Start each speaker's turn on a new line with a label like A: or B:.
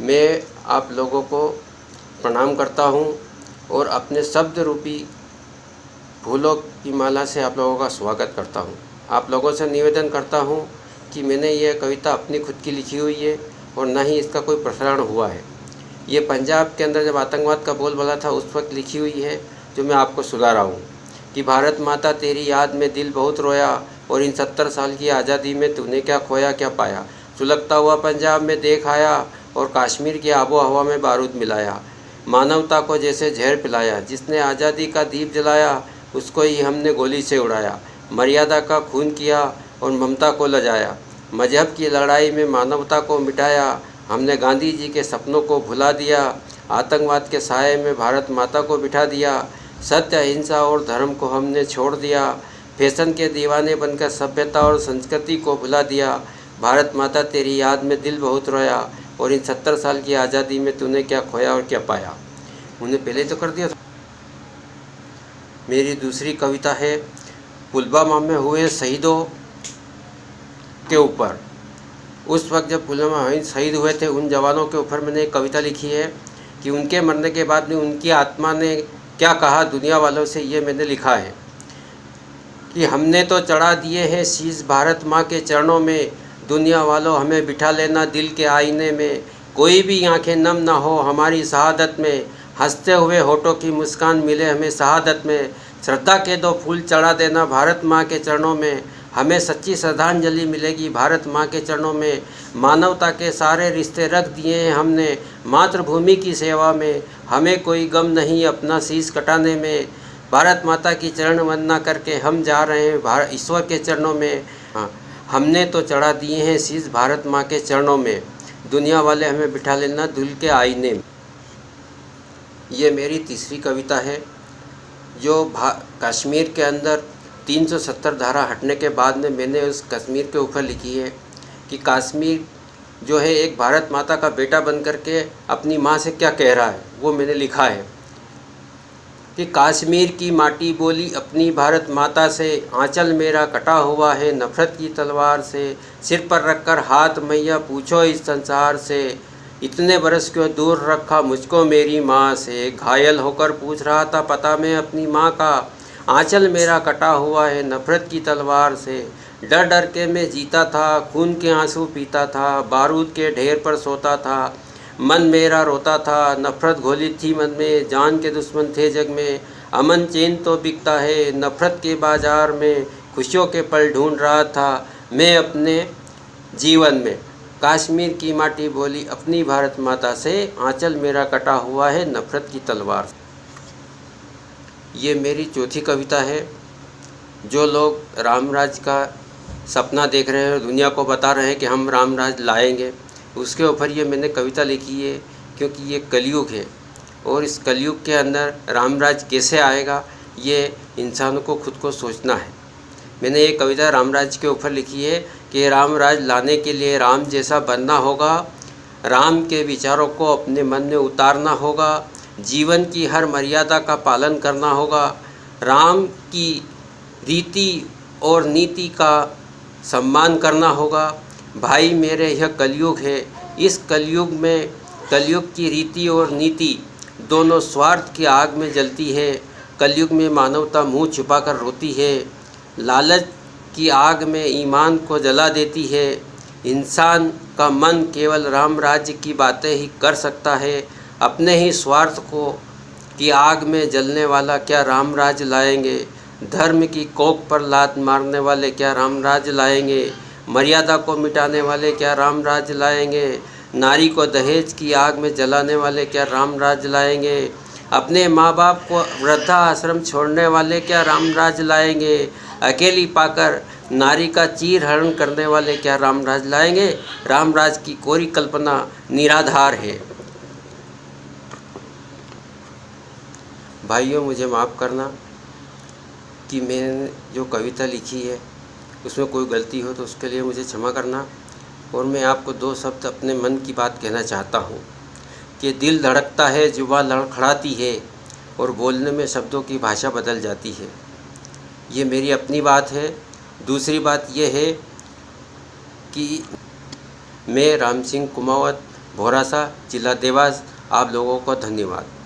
A: मैं आप लोगों को प्रणाम करता हूँ और अपने शब्द रूपी फूलों की माला से आप लोगों का स्वागत करता हूँ। आप लोगों से निवेदन करता हूँ कि मैंने ये कविता अपनी खुद की लिखी हुई है और ना ही इसका कोई प्रसारण हुआ है। ये पंजाब के अंदर जब आतंकवाद का बोलबाला था उस वक्त लिखी हुई है, जो मैं आपको सुना रहा हूँ कि भारत माता तेरी याद में दिल बहुत रोया और इन 70 साल की आज़ादी में तूने क्या खोया क्या पाया। सुलगता हुआ पंजाब में देख आया और कश्मीर की आबो हवा में बारूद मिलाया। मानवता को जैसे जहर पिलाया, जिसने आज़ादी का दीप जलाया उसको ही हमने गोली से उड़ाया। मर्यादा का खून किया और ममता को लजाया। मजहब की लड़ाई में मानवता को मिटाया। हमने गांधी जी के सपनों को भुला दिया। आतंकवाद के साये में भारत माता को बिठा दिया। सत्य अहिंसा और धर्म को हमने छोड़ दिया। फैशन के दीवाने बनकर सभ्यता और संस्कृति को भुला दिया। भारत माता तेरी याद में दिल बहुत रोया और इन 70 साल की आज़ादी में तूने क्या खोया और क्या पाया। उन्हें पहले तो कर दिया था। मेरी दूसरी कविता है पुलवामा में हुए शहीदों के ऊपर। उस वक्त जब पुलवामा में शहीद हुए थे उन जवानों के ऊपर मैंने एक कविता लिखी है कि उनके मरने के बाद में उनकी आत्मा ने क्या कहा दुनिया वालों से। ये मैंने लिखा है कि हमने तो चढ़ा दिए हैं शीश भारत माँ के चरणों में। दुनिया वालों हमें बिठा लेना दिल के आईने में। कोई भी आंखें नम ना हो हमारी शहादत में। हंसते हुए होठों की मुस्कान मिले हमें शहादत में। श्रद्धा के 2 फूल चढ़ा देना भारत माँ के चरणों में। हमें सच्ची श्रद्धांजलि मिलेगी भारत माँ के चरणों में। मानवता के सारे रिश्ते रख दिए हैं हमने मातृभूमि की सेवा में। हमें कोई गम नहीं अपना शीश कटाने में। भारत माता की चरण वंदना करके हम जा रहे हैं ईश्वर के चरणों में। हाँ, हमने तो चढ़ा दिए हैं शीश भारत माँ के चरणों में। दुनिया वाले हमें बिठा लेना दिल के आईने में। ये मेरी तीसरी कविता है जो कश्मीर के अंदर 370 धारा हटने के बाद में मैंने उस कश्मीर के ऊपर लिखी है कि कश्मीर जो है एक भारत माता का बेटा बन कर के अपनी माँ से क्या कह रहा है, वो मैंने लिखा है कि कश्मीर की माटी बोली अपनी भारत माता से। आंचल मेरा कटा हुआ है नफ़रत की तलवार से। सिर पर रखकर हाथ मैया पूछो इस संसार से। इतने बरस क्यों दूर रखा मुझको मेरी माँ से। घायल होकर पूछ रहा था पता मैं अपनी माँ का। आंचल मेरा कटा हुआ है नफ़रत की तलवार से। डर डर के मैं जीता था खून के आंसू पीता था। बारूद के ढेर पर सोता था मन मेरा रोता था। नफ़रत घोली थी मन में जान के दुश्मन थे जग में। अमन चैन तो बिकता है नफ़रत के बाज़ार में। खुशियों के पल ढूंढ रहा था मैं अपने जीवन में। कश्मीर की माटी बोली अपनी भारत माता से। आंचल मेरा कटा हुआ है नफ़रत की तलवार से। ये मेरी चौथी कविता है। जो लोग रामराज का सपना देख रहे हैं, दुनिया को बता रहे हैं कि हम रामराज लाएंगे, उसके ऊपर ये मैंने कविता लिखी है क्योंकि ये कलयुग है और इस कलयुग के अंदर रामराज कैसे आएगा ये इंसानों को खुद को सोचना है। मैंने ये कविता रामराज के ऊपर लिखी है कि रामराज लाने के लिए राम जैसा बनना होगा। राम के विचारों को अपने मन में उतारना होगा। जीवन की हर मर्यादा का पालन करना होगा। राम की रीति और नीति का सम्मान करना होगा। भाई मेरे यह कलयुग है। इस कलयुग में कलयुग की रीति और नीति दोनों स्वार्थ की आग में जलती है। कलयुग में मानवता मुंह छुपाकर रोती है। लालच की आग में ईमान को जला देती है। इंसान का मन केवल राम राज्य की बातें ही कर सकता है। अपने ही स्वार्थ को की आग में जलने वाला क्या रामराज लाएंगे। धर्म की कोख पर लात मारने वाले क्या रामराज लाएंगे। मर्यादा को मिटाने वाले क्या रामराज लाएंगे। नारी को दहेज की आग में जलाने वाले क्या रामराज लाएंगे। अपने माँ बाप को वृद्धा आश्रम छोड़ने वाले क्या रामराज लाएंगे। अकेली पाकर नारी का चीर हरण करने वाले क्या रामराज लाएंगे। रामराज की कोरी कल्पना निराधार है। भाइयों, मुझे माफ़ करना कि मैंने जो कविता लिखी है उसमें कोई गलती हो तो उसके लिए मुझे क्षमा करना। और मैं आपको 2 शब्द अपने मन की बात कहना चाहता हूँ कि दिल धड़कता है, जुबान लड़खड़ाती है और बोलने में शब्दों की भाषा बदल जाती है। ये मेरी अपनी बात है। दूसरी बात यह है कि मैं राम सिंह कुमावत भोरासा, जिला देवास। आप लोगों को धन्यवाद।